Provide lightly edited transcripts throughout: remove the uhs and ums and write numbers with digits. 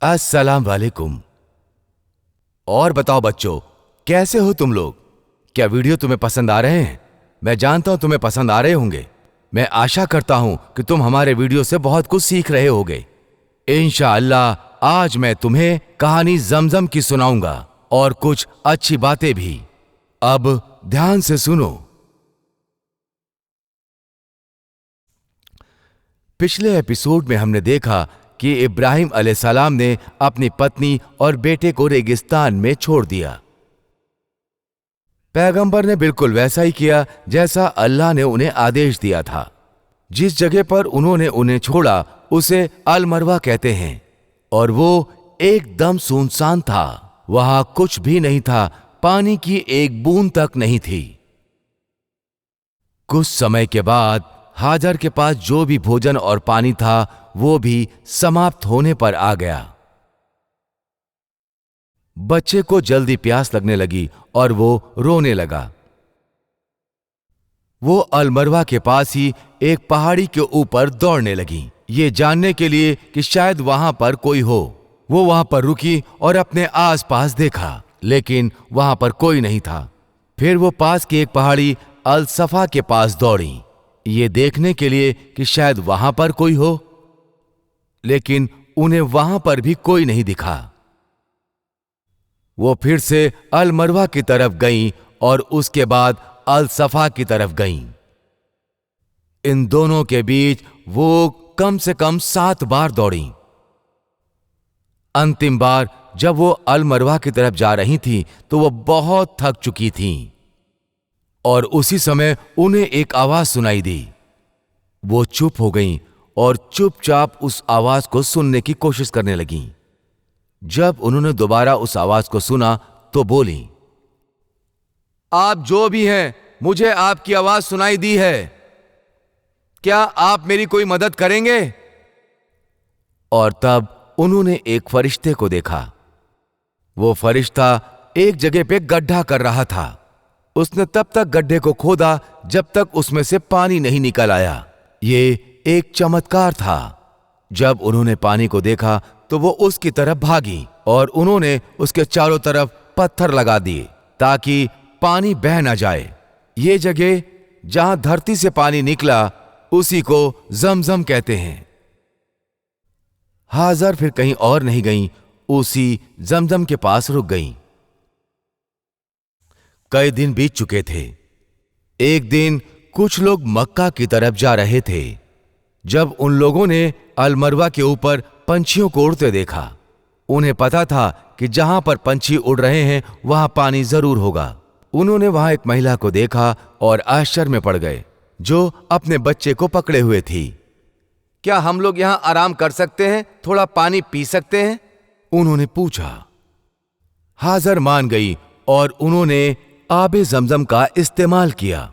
अस्सलाम वालेकुम। और बताओ बच्चों, कैसे हो तुम लोग? क्या वीडियो तुम्हें पसंद आ रहे हैं? मैं जानता हूं तुम्हें पसंद आ रहे होंगे। मैं आशा करता हूं कि तुम हमारे वीडियो से बहुत कुछ सीख रहे होगे। इंशाअल्लाह आज मैं तुम्हें कहानी जमजम की सुनाऊंगा और कुछ अच्छी बातें भी। अब ध्यान से सुनो। पिछले एपिसोड में हमने देखा कि इब्राहिम अलैहिस्सलाम ने अपनी पत्नी और बेटे को रेगिस्तान में छोड़ दिया। पैगंबर ने बिल्कुल वैसा ही किया जैसा अल्लाह ने उन्हें आदेश दिया था। जिस जगह पर उन्होंने उन्हें छोड़ा उसे अल मरवा कहते हैं और वो एकदम सुनसान था। वहां कुछ भी नहीं था, पानी की एक बूंद तक नहीं थी। कुछ समय के बाद हाजर के पास जो भी भोजन और पानी था वो भी समाप्त होने पर आ गया। बच्चे को जल्दी प्यास लगने लगी और वो रोने लगा। वो अलमरवा के पास ही एक पहाड़ी के ऊपर दौड़ने लगी, ये जानने के लिए कि शायद वहां पर कोई हो। वो वहां पर रुकी और अपने आसपास देखा, लेकिन वहां पर कोई नहीं था। फिर वो पास की एक पहाड़ी अल सफा के पास दौड़ी, ये देखने के लिए कि शायद वहां पर कोई हो, लेकिन उन्हें वहां पर भी कोई नहीं दिखा। वो फिर से अल मरवा की तरफ गईं और उसके बाद अल सफा की तरफ गईं। इन दोनों के बीच वो कम से कम 7 बार दौड़ी। अंतिम बार जब वो अल मरवा की तरफ जा रही थी तो वो बहुत थक चुकी थीं और उसी समय उन्हें एक आवाज सुनाई दी। वो चुप हो गईं और चुपचाप उस आवाज को सुनने की कोशिश करने लगीं। जब उन्होंने दोबारा उस आवाज को सुना तो बोली, आप जो भी हैं, मुझे आपकी आवाज सुनाई दी है। क्या आप मेरी कोई मदद करेंगे? और तब उन्होंने एक फरिश्ते को देखा। वो फरिश्ता एक जगह पे गड्ढा कर रहा था। उसने तब तक गड्ढे को खोदा जब तक उसमें से पानी नहीं निकल आया। ये एक चमत्कार था। जब उन्होंने पानी को देखा तो वो उसकी तरफ भागी और उन्होंने उसके चारों तरफ पत्थर लगा दिए ताकि पानी बह ना जाए। ये जगह जहां धरती से पानी निकला उसी को जमजम कहते हैं। हाजर फिर कहीं और नहीं गईं, उसी जमजम के पास रुक गईं। कई दिन बीत चुके थे। एक दिन कुछ लोग मक्का की तरफ जा रहे थे। जब उन लोगों ने अल मरवा के ऊपर पंछियों को उड़ते देखा, उन्हें पता था कि जहां पर पंछी उड़ रहे हैं वहां पानी जरूर होगा। उन्होंने वहां एक महिला को देखा और आश्चर्य में पड़ गए, जो अपने बच्चे को पकड़े हुए थी। क्या हम लोग यहां आराम कर सकते हैं? थोड़ा पानी पी सकते हैं? उन्होंने पूछा। हाजर मान गई और उन्होंने आबे जमजम का इस्तेमाल किया।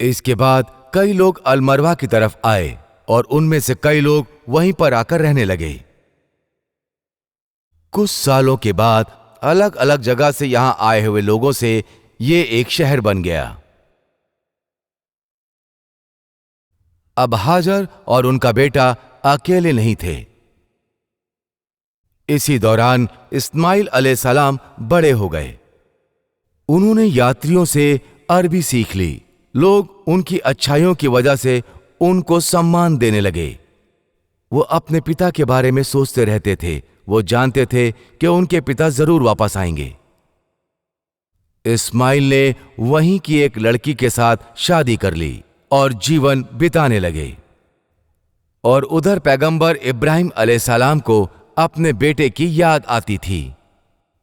इसके बाद कई लोग अल मरवा की तरफ आए और उनमें से कई लोग वहीं पर आकर रहने लगे। कुछ सालों के बाद अलग अलग जगह से यहां आए हुए लोगों से ये एक शहर बन गया। अब हाजर और उनका बेटा अकेले नहीं थे। इसी दौरान इस्माइल अलैहिस्सलाम बड़े हो गए। उन्होंने यात्रियों से अरबी सीख ली। लोग उनकी अच्छाइयों की वजह से उनको सम्मान देने लगे। वो अपने पिता के बारे में सोचते रहते थे। वो जानते थे कि उनके पिता जरूर वापस आएंगे। इस्माइल ने वहीं की एक लड़की के साथ शादी कर ली और जीवन बिताने लगे। और उधर पैगंबर इब्राहिम अलैहिस्सलाम को अपने बेटे की याद आती थी।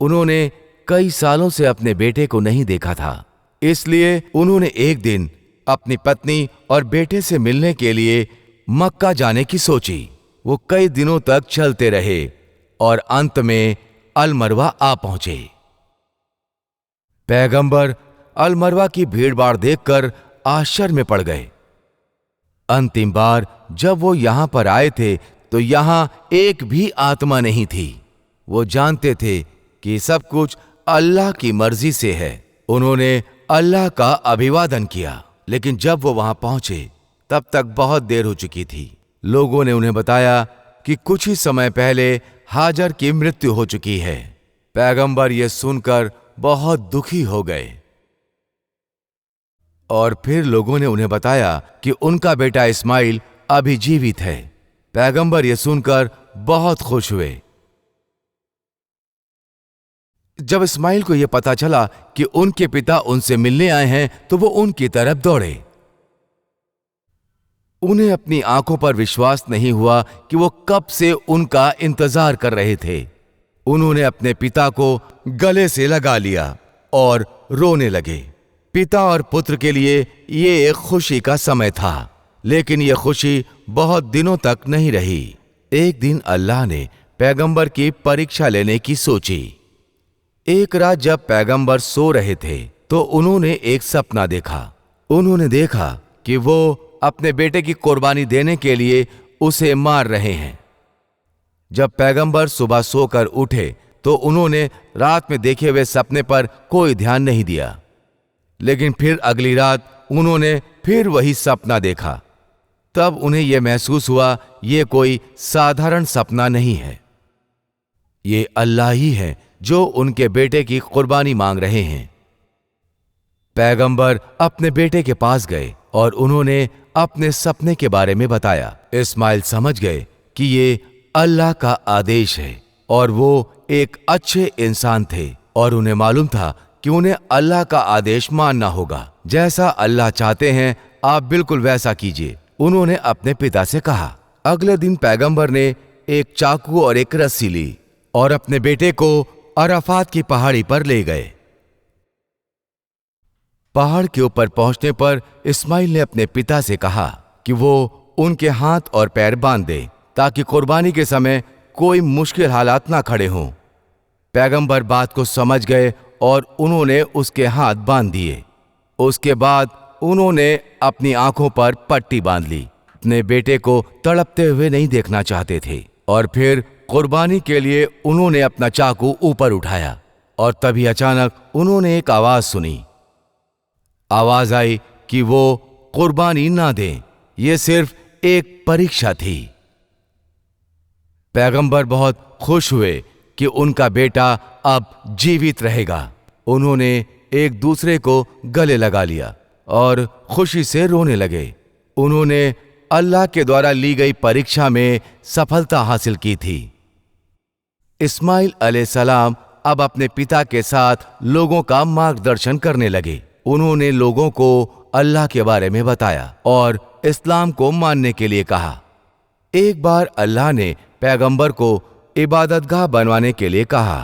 उन्होंने कई सालों से अपने बेटे को नहीं देखा था, इसलिए उन्होंने एक दिन अपनी पत्नी और बेटे से मिलने के लिए मक्का जाने की सोची। वो कई दिनों तक चलते रहे और अंत में अल मरवा आ पहुंचे। पैगंबर अल मरवा की भीड़भाड़ देखकर आश्चर्य में पड़ गए। अंतिम बार जब वो यहां पर आए थे तो यहां एक भी आत्मा नहीं थी। वो जानते थे कि सब कुछ अल्लाह की मर्जी से है। उन्होंने अल्लाह का अभिवादन किया, लेकिन जब वो वहां पहुंचे तब तक बहुत देर हो चुकी थी। लोगों ने उन्हें बताया कि कुछ ही समय पहले हाजर की मृत्यु हो चुकी है। पैगंबर ये सुनकर बहुत दुखी हो गए और फिर लोगों ने उन्हें बताया कि उनका बेटा इस्माइल अभी जीवित है। पैगंबर ये सुनकर बहुत खुश हुए। जब इस्माइल को यह पता चला कि उनके पिता उनसे मिलने आए हैं तो वो उनकी तरफ दौड़े। उन्हें अपनी आंखों पर विश्वास नहीं हुआ कि वो कब से उनका इंतजार कर रहे थे। उन्होंने अपने पिता को गले से लगा लिया और रोने लगे। पिता और पुत्र के लिए ये एक खुशी का समय था, लेकिन ये खुशी बहुत दिनों तक नहीं रही। एक दिन अल्लाह ने पैगंबर की परीक्षा लेने की सोची। एक रात जब पैगंबर सो रहे थे तो उन्होंने एक सपना देखा। उन्होंने देखा कि वो अपने बेटे की कुर्बानी देने के लिए उसे मार रहे हैं। जब पैगंबर सुबह सोकर उठे तो उन्होंने रात में देखे हुए सपने पर कोई ध्यान नहीं दिया, लेकिन फिर अगली रात उन्होंने फिर वही सपना देखा। तब उन्हें यह महसूस हुआ ये कोई साधारण सपना नहीं है, ये अल्लाह ही है जो उनके बेटे की कुर्बानी मांग रहे हैं। पैगंबर अपने बेटे के पास गए और उन्होंने अपने सपने के बारे में बताया। इस्माइल समझ गए कि ये अल्लाह का आदेश है और वो एक अच्छे इंसान थे और उन्हें मालूम था कि उन्हें अल्लाह का आदेश मानना होगा। जैसा अल्लाह चाहते हैं आप बिल्कुल वैसा कीजिए, उन्होंने अपने पिता से कहा। अगले दिन पैगंबर ने एक चाकू और एक रस्सी ली और अपने बेटे को अराफात की पहाड़ी पर ले गए। पहाड़ के ऊपर पहुंचने पर इस्माइल ने अपने पिता से कहा कि वो उनके हाथ और पैर बांध दे ताकि कुर्बानी के समय कोई मुश्किल हालात ना खड़े हों। पैगंबर बात को समझ गए और उन्होंने उसके हाथ बांध दिए। उसके बाद उन्होंने अपनी आंखों पर पट्टी बांध ली। अपने बेटे को तड़पते हुए नहीं देखना चाहते थे और फिर कुर्बानी के लिए उन्होंने अपना चाकू ऊपर उठाया और तभी अचानक उन्होंने एक आवाज सुनी। आवाज आई कि वो कुर्बानी ना दें, ये सिर्फ एक परीक्षा थी। पैगंबर बहुत खुश हुए कि उनका बेटा अब जीवित रहेगा। उन्होंने एक दूसरे को गले लगा लिया और खुशी से रोने लगे। उन्होंने अल्लाह के द्वारा ली गई परीक्षा में सफलता हासिल की थी। इस्माइल अलैहिस्सलाम अब अपने पिता के साथ लोगों का मार्गदर्शन करने लगे। उन्होंने लोगों को अल्लाह के बारे में बताया और इस्लाम को मानने के लिए कहा। एक बार अल्लाह ने पैगंबर को इबादतगाह बनवाने के लिए कहा।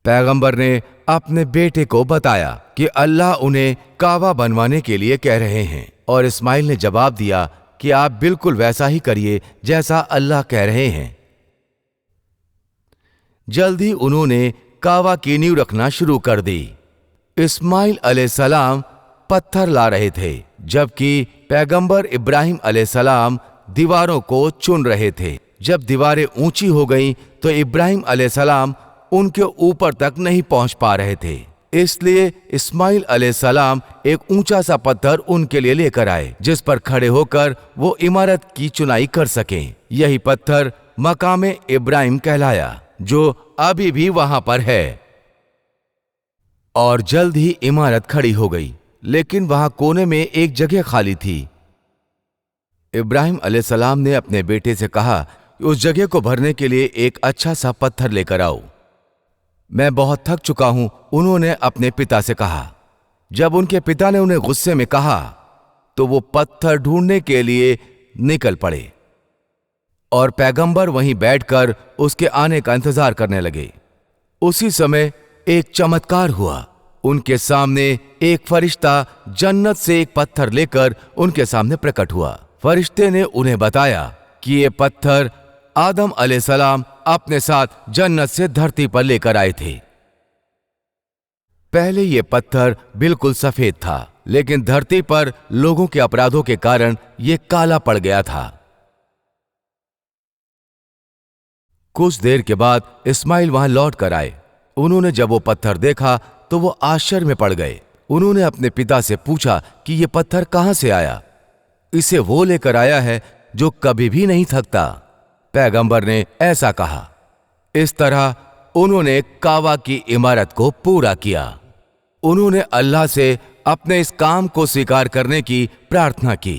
पैगंबर ने अपने बेटे को बताया कि अल्लाह उन्हें काबा बनवाने के लिए कह रहे हैं और इस्माइल ने जवाब दिया कि आप बिल्कुल वैसा ही करिए जैसा अल्लाह कह रहे हैं। जल्दी उन्होंने काबा की नींव रखना शुरू कर दी। इस्माइल अलैहिस्सलाम पत्थर ला रहे थे, जबकि पैगंबर इब्राहिम अलैहिस्सलाम दीवारों को चुन रहे थे। जब दीवारें ऊंची हो गईं तो इब्राहिम अलैहिस्सलाम उनके ऊपर तक नहीं पहुंच पा रहे थे, इसलिए इस्माइल अलैहिस्सलाम एक ऊंचा सा पत्थर उनके लिए लेकर आए जिस पर खड़े होकर वो इमारत की चुनाई कर सकें। यही पत्थर मकामे इब्राहिम कहलाया, जो अभी भी वहां पर है। और जल्द ही इमारत खड़ी हो गई, लेकिन वहां कोने में एक जगह खाली थी। इब्राहिम अलैहिस्सलाम ने अपने बेटे से कहा, उस जगह को भरने के लिए एक अच्छा सा पत्थर लेकर आओ। मैं बहुत थक चुका हूं, उन्होंने अपने पिता से कहा। जब उनके पिता ने उन्हें गुस्से में कहा तो वो पत्थर ढूंढने के लिए निकल पड़े और पैगंबर वहीं बैठकर उसके आने का इंतजार करने लगे। उसी समय एक चमत्कार हुआ। उनके सामने एक फरिश्ता जन्नत से एक पत्थर लेकर उनके सामने प्रकट हुआ। फरिश्ते ने उन्हें बताया कि ये पत्थर आदम अलैहिस्सलाम अपने साथ जन्नत से धरती पर लेकर आए थे। पहले ये पत्थर बिल्कुल सफेद था, लेकिन धरती पर लोगों के अपराधों के कारण ये काला पड़ गया था। कुछ देर के बाद इस्माइल वहां लौट कर आए। उन्होंने जब वो पत्थर देखा तो वो आश्चर्य में पड़ गए। उन्होंने अपने पिता से पूछा कि ये पत्थर कहां से आया। इसे वो लेकर आया है जो कभी भी नहीं थकता। पैगंबर ने ऐसा कहा। इस तरह उन्होंने काबा की इमारत को पूरा किया। उन्होंने अल्लाह से अपने इस काम को स्वीकार करने की प्रार्थना की।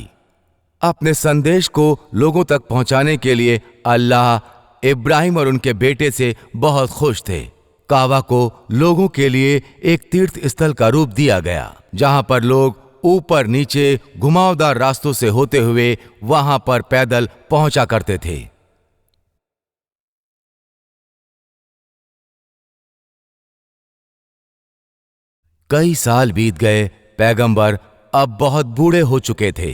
अपने संदेश को लोगों तक पहुंचाने के लिए अल्लाह इब्राहिम और उनके बेटे से बहुत खुश थे। काबा को लोगों के लिए एक तीर्थ स्थल का रूप दिया गया, जहां पर लोग ऊपर नीचे घुमावदार रास्तों से होते हुए वहां पर पैदल पहुंचा करते थे। कई साल बीत गए। पैगंबर अब बहुत बूढ़े हो चुके थे।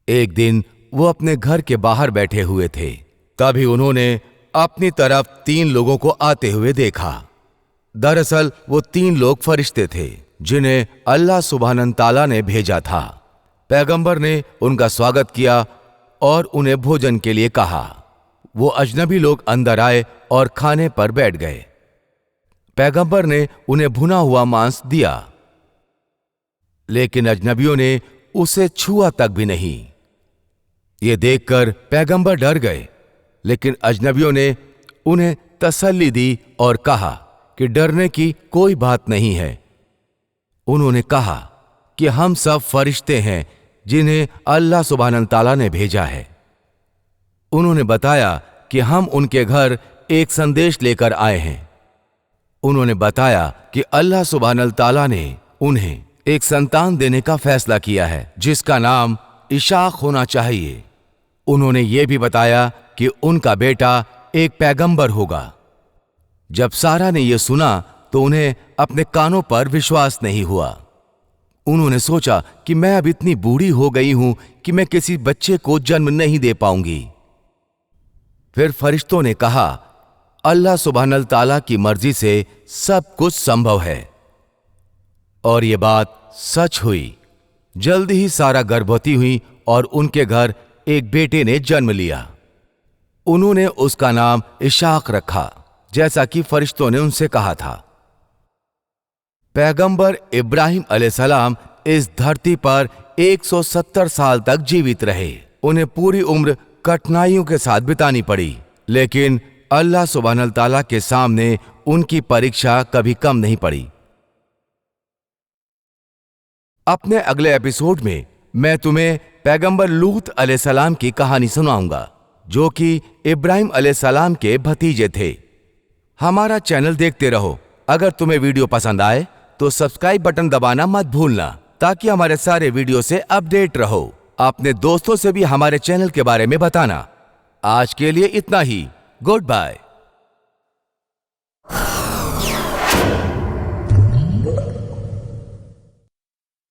एक दिन वो अपने घर के बाहर बैठे हुए थे। तभी उन्होंने अपनी तरफ 3 लोगों को आते हुए देखा। दरअसल वो 3 लोग फरिश्ते थे जिन्हें अल्लाह सुब्हानहू तआला ने भेजा था। पैगंबर ने उनका स्वागत किया और उन्हें भोजन के लिए कहा। वो अजनबी लोग अंदर आए और खाने पर बैठ गए। पैगंबर ने उन्हें भुना हुआ मांस दिया, लेकिन अजनबियों ने उसे छुआ तक भी नहीं। ये देखकर पैगंबर डर गए, लेकिन अजनबियों ने उन्हें तसल्ली दी और कहा कि डरने की कोई बात नहीं है। उन्होंने कहा कि हम सब फरिश्ते हैं जिन्हें अल्लाह सुब्हानहू तआला ने भेजा है। उन्होंने बताया कि हम उनके घर एक संदेश लेकर आए हैं। उन्होंने बताया कि अल्लाह सुब्हानहू तआला ने उन्हें एक संतान देने का फैसला किया है जिसका नाम इशाक होना चाहिए। उन्होंने ये भी बताया कि उनका बेटा एक पैगंबर होगा। जब सारा ने यह सुना तो उन्हें अपने कानों पर विश्वास नहीं हुआ। उन्होंने सोचा कि मैं अब इतनी बूढ़ी हो गई हूं कि मैं किसी बच्चे को जन्म नहीं दे पाऊंगी। फिर फरिश्तों ने कहा, अल्लाह सुब्हानहू तआला की मर्जी से सब कुछ संभव है। और ये बात सच हुई। जल्दी ही सारा गर्भवती हुई और उनके घर एक बेटे ने जन्म लिया। उन्होंने उसका नाम इशाक रखा, जैसा कि फरिश्तों ने उनसे कहा था। पैगंबर इब्राहिम अलैहिस्सलाम इस धरती पर 170 साल तक जीवित रहे। उन्हें पूरी उम्र कठिनाइयों के साथ बितानी पड़ी, लेकिन अल्लाह सुब्हानहू तआला के सामने उनकी परीक्षा कभी कम नहीं पड़ी। अपने अगले एपिसोड में मैं तुम्हें पैगंबर लूत अलैहिस्सलाम की कहानी सुनाऊंगा, जो कि इब्राहिम अलैहिस्सलाम के भतीजे थे। हमारा चैनल देखते रहो। अगर तुम्हें वीडियो पसंद आए तो सब्सक्राइब बटन दबाना मत भूलना, ताकि हमारे सारे वीडियो से अपडेट रहो। अपने दोस्तों से भी हमारे चैनल के बारे में बताना। आज के लिए इतना ही। Good bye.